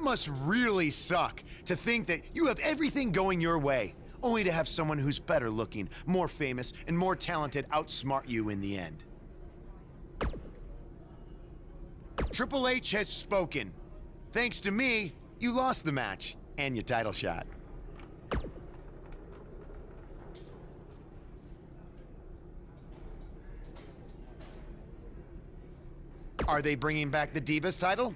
must really suck to think that you have everything going your way, only to have someone who's better looking, more famous, and more talented outsmart you in the end. Triple H has spoken. Thanks to me, you lost the match and your title shot. Are they bringing back the Divas title?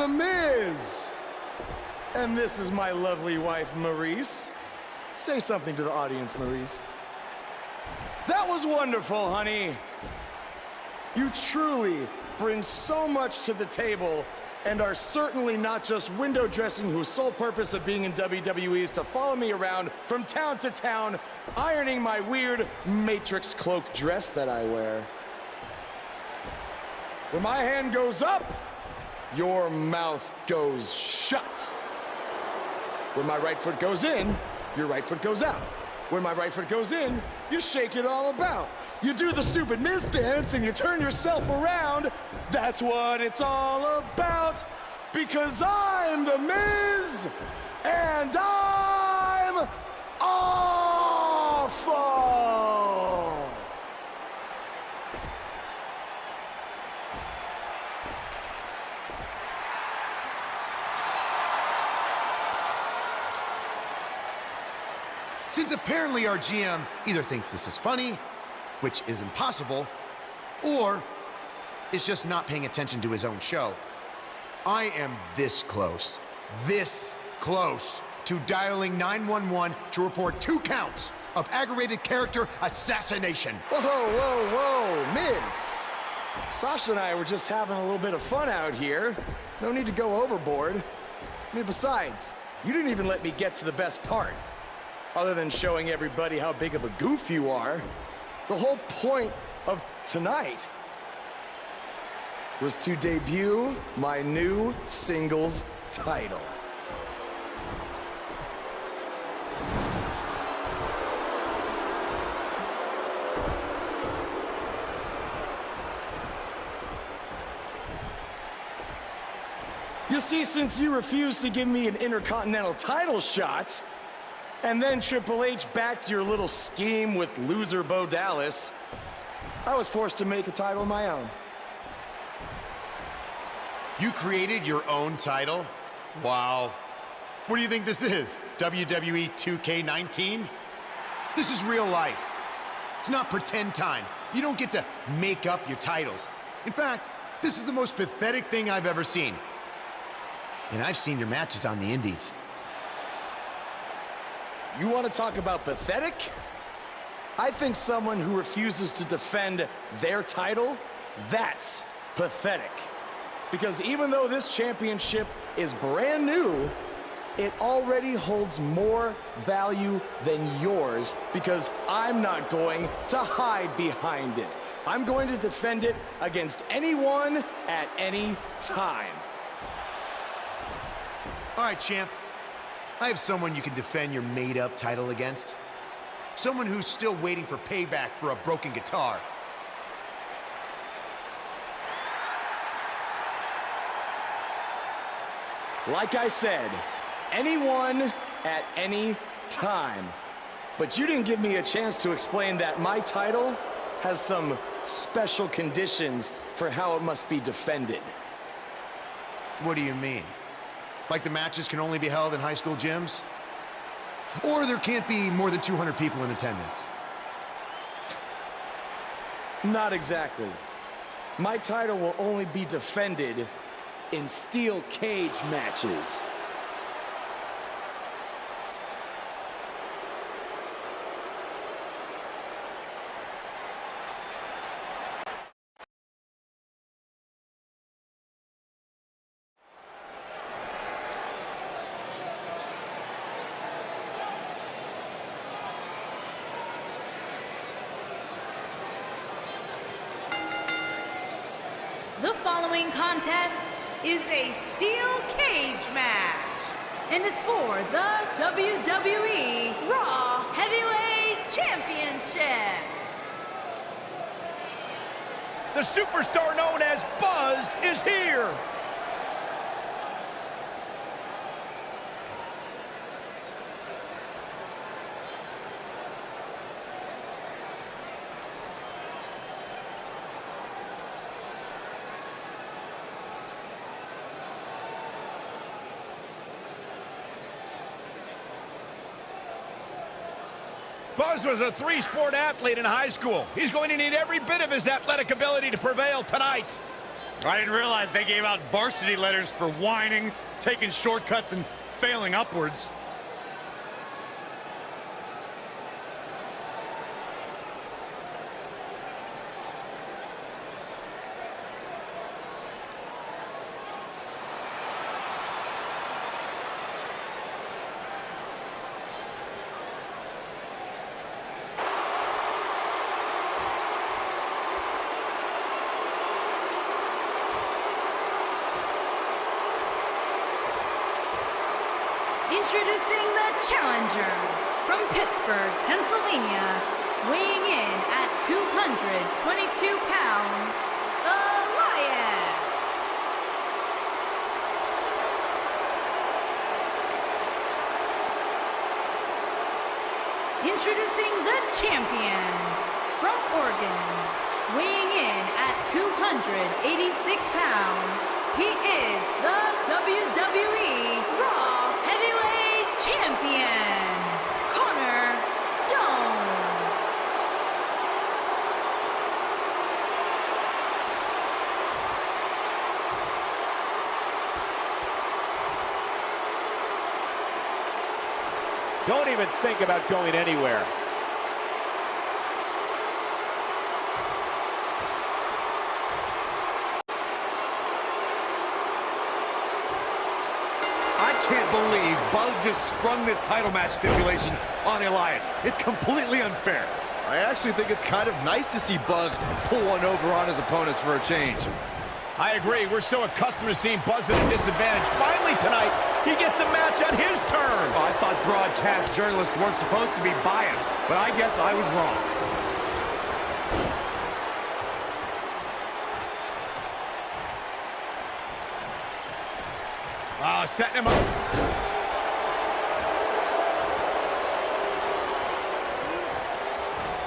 The Miz. And this is my lovely wife, Maurice. Say something to the audience, Maurice. That was wonderful, honey. You truly bring so much to the table and are certainly not just window dressing whose sole purpose of being in WWE is to follow me around from town to town, ironing my weird Matrix cloak dress that I wear. When my hand goes up, your mouth goes shut. When my right foot goes in, your right foot goes out. When my right foot goes in, you shake it all about. You do the stupid Miz dance and you turn yourself around. That's what it's all about. Because I'm the Miz, and I'm awful. Since apparently our GM either thinks this is funny, which is impossible, or is just not paying attention to his own show, I am this close to dialing 911 to report 2 counts of aggravated character assassination. Whoa, Miz. Sasha and I were just having a little bit of fun out here. No need to go overboard. I mean, besides, you didn't even let me get to the best part. Other than showing everybody how big of a goof you are, the whole point of tonight was to debut my new singles title. You see, since you refused to give me an Intercontinental title shot, and then Triple H backed your little scheme with loser Bo Dallas, I was forced to make a title of my own. You created your own title? Wow. What do you think this is? WWE2k19? This is real life. It's not pretend time. You don't get to make up your titles. In fact, this is the most pathetic thing I've ever seen. And I've seen your matches on the indies. You want to talk about pathetic? I think someone who refuses to defend their title, that's pathetic. Because even though this championship is brand new, it already holds more value than yours because I'm not going to hide behind it. I'm going to defend it against anyone at any time. All right, champ. I have someone you can defend your made-up title against. Someone who's still waiting for payback for a broken guitar. Like I said, anyone at any time. But you didn't give me a chance to explain that my title has some special conditions for how it must be defended. What do you mean? Like the matches can only be held in high school gyms? Or there can't be more than 200 people in attendance? Not exactly. My title will only be defended in steel cage matches. The following contest is a steel cage match and is for the WWE Raw Heavyweight Championship. The superstar known as Buzz is here. Buzz was a 3-sport athlete in high school. He's going to need every bit of his athletic ability to prevail tonight. I didn't realize they gave out varsity letters for whining, taking shortcuts, and failing upwards. Introducing the challenger from Pittsburgh, Pennsylvania, weighing in at 222 pounds, Elias. Introducing the champion from Oregon, weighing in at 286 pounds, he is the WWE Raw Heavyweight Champion, Stone. Don't even think about going anywhere. I can't believe Buzz just sprung this title match stipulation on Elias. It's completely unfair. I actually think it's kind of nice to see Buzz pull one over on his opponents for a change. I agree. We're so accustomed to seeing Buzz at a disadvantage. Finally tonight, he gets a match on his terms. I thought broadcast journalists weren't supposed to be biased, but I guess I was wrong. Oh, setting him up.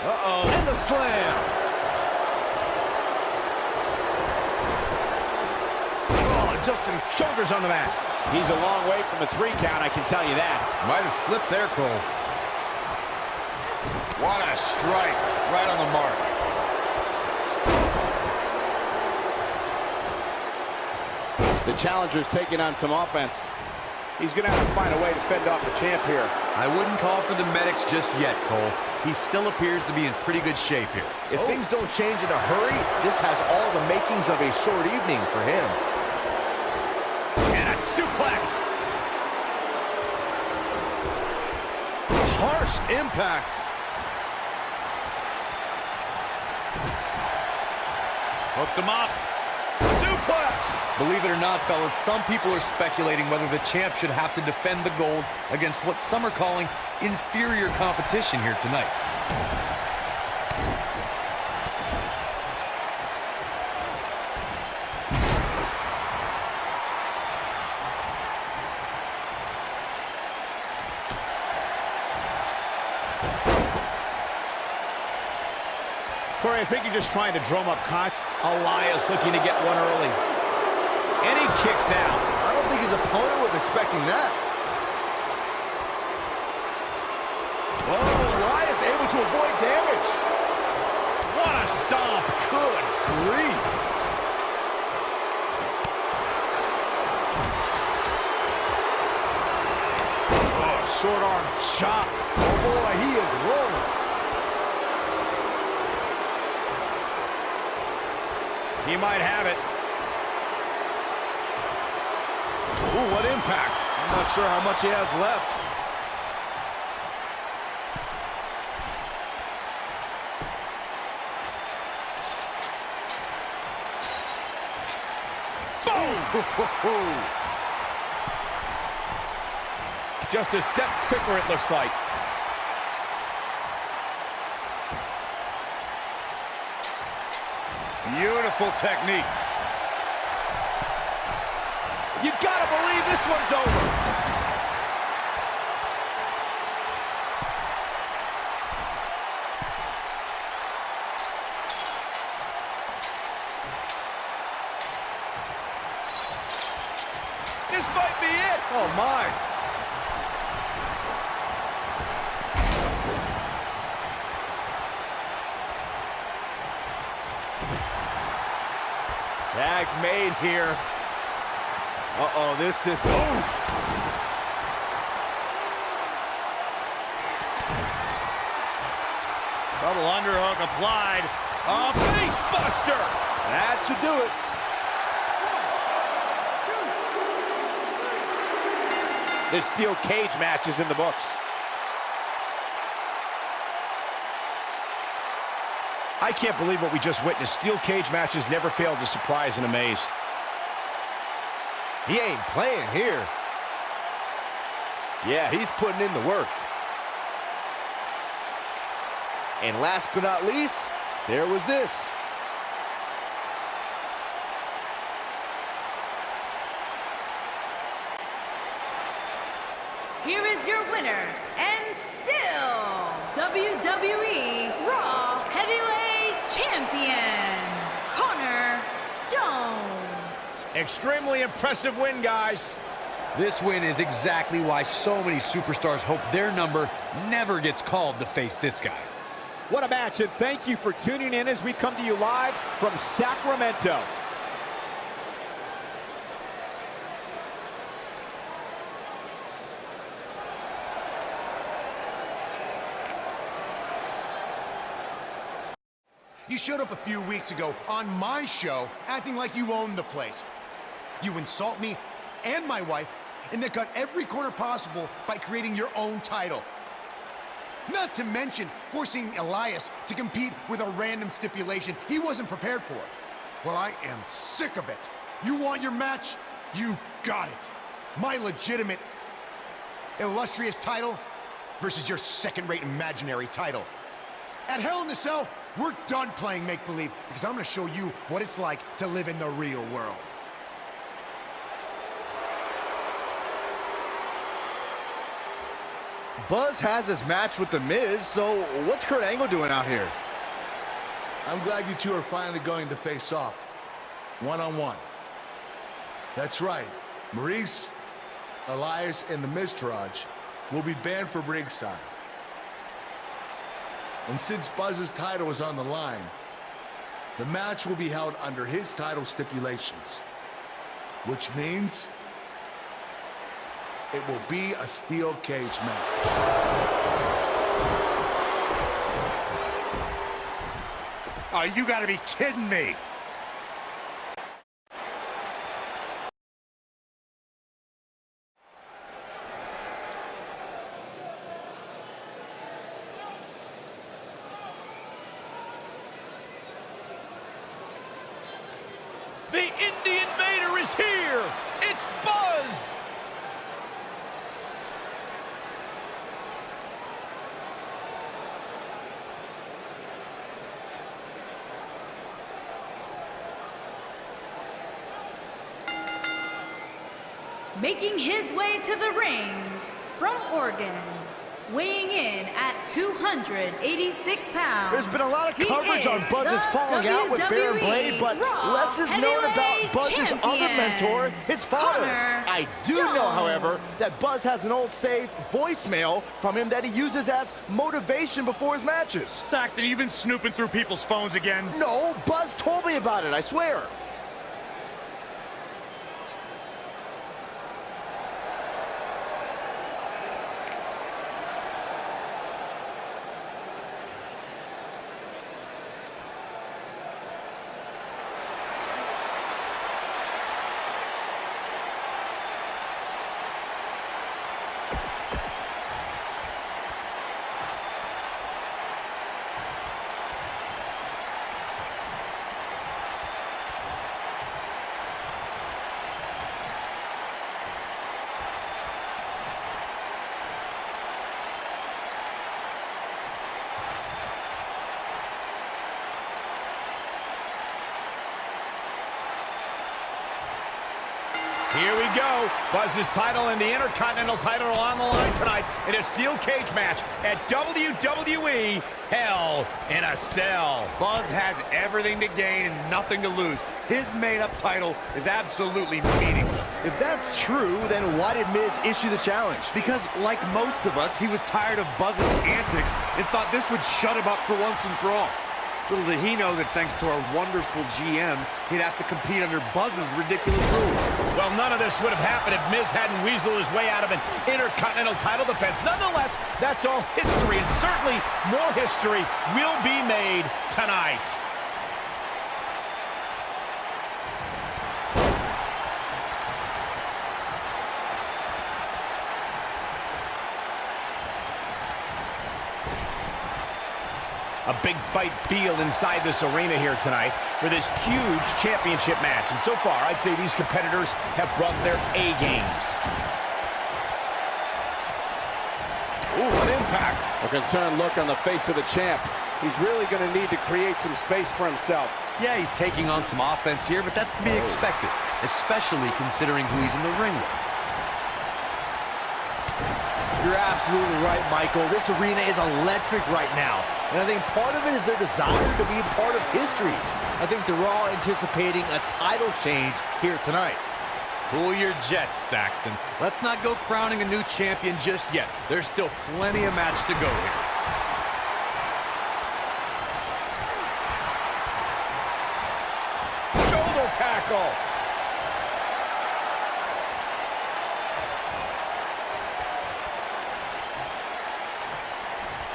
Uh-oh. And the slam. Oh, Justin, shoulders on the mat. He's a long way from a 3 count, I can tell you that. Might have slipped there, Cole. What a strike. Right on the mark. The challenger's taking on some offense. He's going to have to find a way to fend off the champ here. I wouldn't call for the medics just yet, Cole. He still appears to be in pretty good shape here. If things don't change in a hurry, this has all the makings of a short evening for him. And a suplex. Harsh impact. Hooked him up. Suplex. Believe it or not, fellas, some people are speculating whether the champ should have to defend the gold against what some are calling inferior competition here tonight. Corey, I think you're just trying to drum up Elias looking to get one early. And he kicks out. I don't think his opponent was expecting that. Whoa, Elias able to avoid damage. What a stomp. Good grief. Oh, short arm chop. Oh boy, he is rolling. He might have it. Ooh, what impact. I'm not sure how much he has left. Boom! Just a step quicker, it looks like. Beautiful technique. You gotta believe this one's over. This might be it. Oh my. Tag made here. Uh-oh, this is... Oh! Double underhook applied. A face buster. That should do it. This steel cage match is in the books. I can't believe what we just witnessed. Steel cage matches never fail to surprise and amaze. He ain't playing here. Yeah, he's putting in the work. And last but not least, there was this. Here is your winner, and still WWE Raw Heavyweight Champion, Connor Stone. Extremely impressive win, guys. This win is exactly why so many superstars hope their number never gets called to face this guy. What a match, and thank you for tuning in as we come to you live from Sacramento. You showed up a few weeks ago on my show acting like you owned the place. You insult me and my wife, and then cut every corner possible by creating your own title. Not to mention forcing Elias to compete with a random stipulation he wasn't prepared for. Well, I am sick of it. You want your match? You got it. My legitimate, illustrious title versus your second-rate imaginary title. At Hell in the Cell, we're done playing make-believe because I'm going to show you what it's like to live in the real world. Buzz has his match with The Miz, so what's Kurt Angle doing out here? I'm glad you two are finally going to face off, one-on-one. That's right, Maurice, Elias, and the Miztourage will be banned from ringside. And since Buzz's title is on the line, the match will be held under his title stipulations, which means it will be a steel cage match. Oh, you gotta be kidding me. The Indie Invader is here! It's Buzz! Making his way to the ring from Oregon, weighing in at 286 pounds. There's been a lot of he coverage on is Buzz's the falling out with Baron WWE Blade, but Raw less is known about Heavyweight Buzz's Champion, other mentor, his father. Connor I do know, Stone. however, that Buzz has an old save voicemail from him that he uses as motivation before his matches. Saxton, you've been snooping through people's phones again? No, Buzz told me about it, I swear. Here we go. Buzz's title and the Intercontinental title are on the line tonight in a steel cage match at WWE Hell in a Cell. Buzz has everything to gain and nothing to lose. His made-up title is absolutely meaningless. If that's true, then why did Miz issue the challenge? Because, like most of us, he was tired of Buzz's antics and thought this would shut him up for once and for all. Little did he know that thanks to our wonderful GM, he'd have to compete under Buzz's ridiculous rules. Well, none of this would have happened if Miz hadn't weaseled his way out of an Intercontinental title defense. Nonetheless, that's all history, and certainly more history will be made tonight. A big fight feel inside this arena here tonight for this huge championship match. And so far, I'd say these competitors have brought their A-games. Ooh, what impact. A concerned look on the face of the champ. He's really going to need to create some space for himself. Yeah, he's taking on some offense here, but that's to be expected, especially considering who he's in the ring with. You're absolutely right, Michael. This arena is electric right now. And I think part of it is their desire to be a part of history. I think they're all anticipating a title change here tonight. Cool your jets, Saxton. Let's not go crowning a new champion just yet. There's still plenty of match to go here. Shoulder tackle.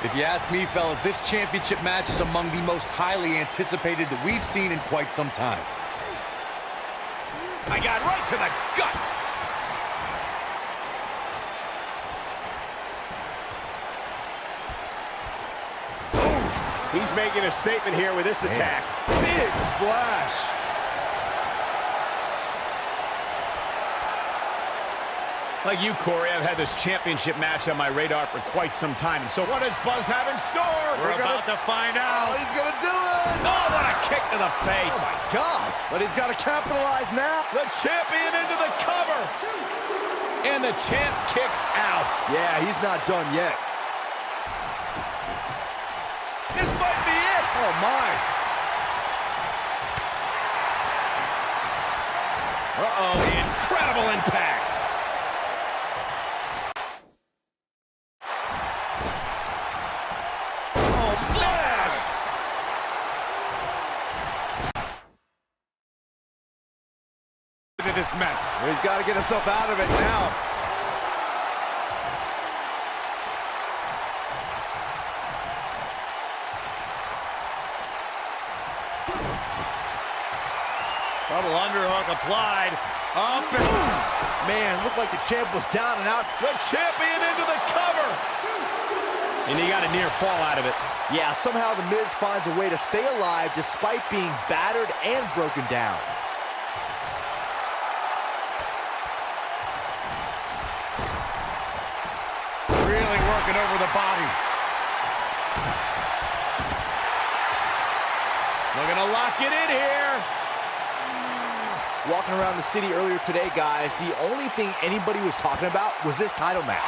If you ask me, fellas, this championship match is among the most highly anticipated that we've seen in quite some time. I got right to the gut. Oof. He's making a statement here with this attack. Big splash. Like you, Corey, I've had this championship match on my radar for quite some time. And so what does Buzz have in store? We're about to find out. Oh, he's going to do it! Oh, what a kick to the face. Oh, my God. But he's got to capitalize now. The champion into the cover. And the champ kicks out. Yeah, he's not done yet. This might be it. Oh, my. Uh-oh, the incredible impact. This mess. He's got to get himself out of it now. Double underhook applied. Up and boom. Man, looked like the champ was down and out. The champion into the cover. And he got a near fall out of it. Yeah, somehow The Miz finds a way to stay alive despite being battered and broken down. Really working over the body. Looking to lock it in here. Walking around the city earlier today, guys, the only thing anybody was talking about was this title match.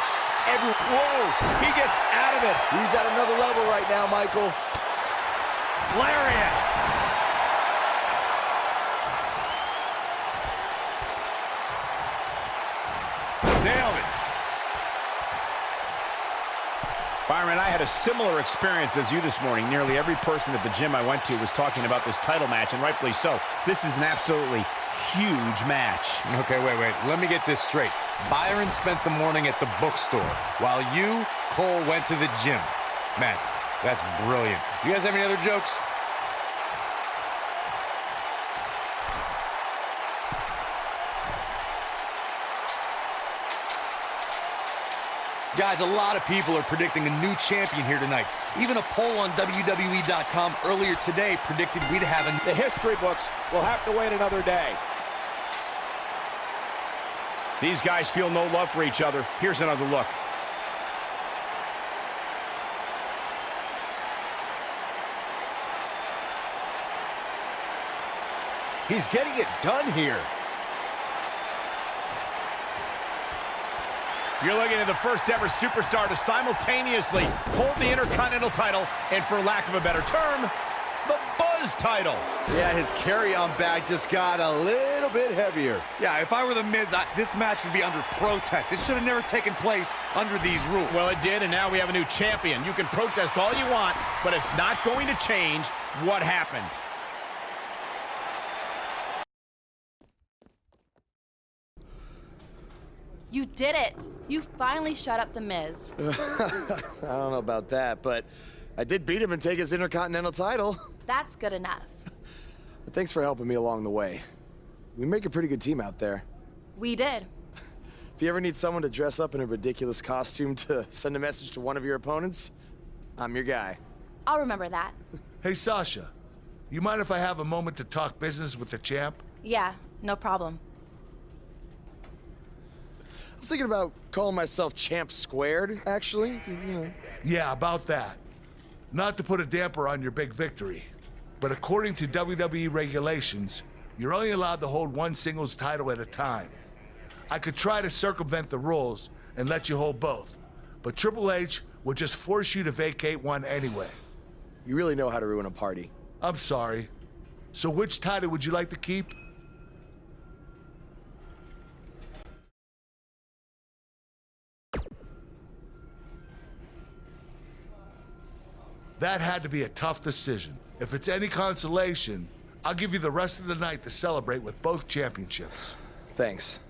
Whoa, he gets out of it. He's at another level right now, Michael. Lariat. Nailed it. Byron, I had a similar experience as you this morning. Nearly every person at the gym I went to was talking about this title match, and rightfully so. This is an absolutely huge match. Okay, wait. Let me get this straight. Byron spent the morning at the bookstore, while you, Cole, went to the gym. Man, that's brilliant. You guys have any other jokes? Guys, a lot of people are predicting a new champion here tonight. Even a poll on WWE.com earlier today predicted we'd have The history books will have to wait another day. These guys feel no love for each other. Here's another look. He's getting it done here. You're looking at the first ever superstar to simultaneously hold the Intercontinental title and, for lack of a better term, the Buzz Buzz title. Yeah, his carry-on bag just got a little bit heavier. Yeah, if I were The Miz, this match would be under protest. It should have never taken place under these rules. Well, it did, and now we have a new champion. You can protest all you want, but it's not going to change what happened. You did it! You finally shut up The Miz. I don't know about that, but I did beat him and take his Intercontinental title. That's good enough. Thanks for helping me along the way. We make a pretty good team out there. We did. If you ever need someone to dress up in a ridiculous costume to send a message to one of your opponents, I'm your guy. I'll remember that. Hey, Sasha, you mind if I have a moment to talk business with the champ? Yeah, no problem. I was thinking about calling myself Champ Squared, actually. You know. Yeah, about that. Not to put a damper on your big victory, but according to WWE regulations, you're only allowed to hold one singles title at a time. I could try to circumvent the rules and let you hold both, but Triple H would just force you to vacate one anyway. You really know how to ruin a party. I'm sorry. So which title would you like to keep? That had to be a tough decision. If it's any consolation, I'll give you the rest of the night to celebrate with both championships. Thanks.